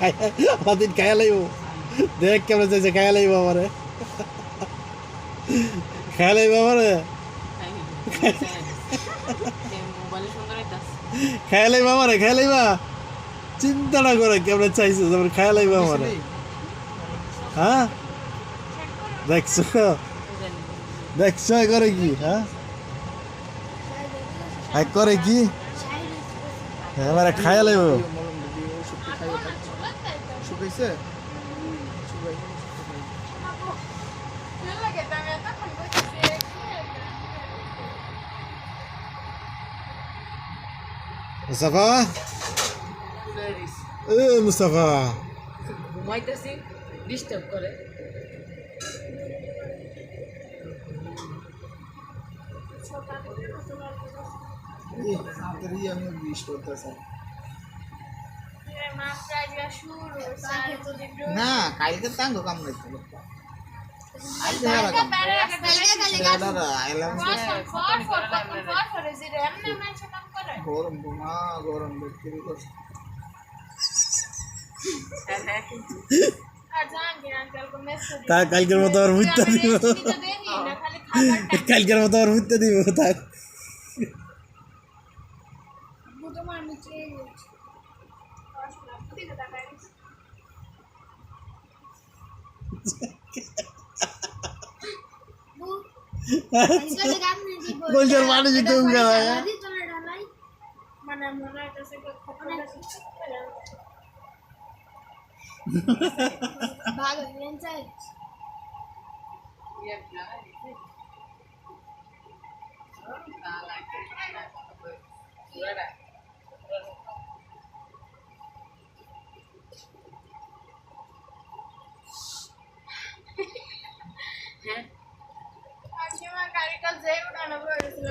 আমাদের খায়া লাইব দেখ কেমন চাইছে খায়া লাইব আমারে খায়া লাইব আমারে খায়া লাইব আমারে খায়া লাইবা চিন্তাটা করে কেমন চাইছে যেমন খায়া লাইব আমারে হ্যাঁ দেখছো দেখছো করে কি হ্যাঁ করে কি এবারে খায়া লাইব শুকাইছে মুস্তাফা মুস্তাফা ঘুমাইতেছি ডিস্টার্ব করে আমি বিশ করতেছি না কালকে তাঙ্গ কাম নাইতো গরম মা গরম দেখতে তা কালকের মতো আর বুঝতে দিব কালকের মতো আর বুঝতে দিব তার বলছার মানে যেতে উঙ্গা মানে মনে হইতাছে ভাগ হইলেন চাই হ্যাঁ গাড়িটা যে উঠানো পড়েছিল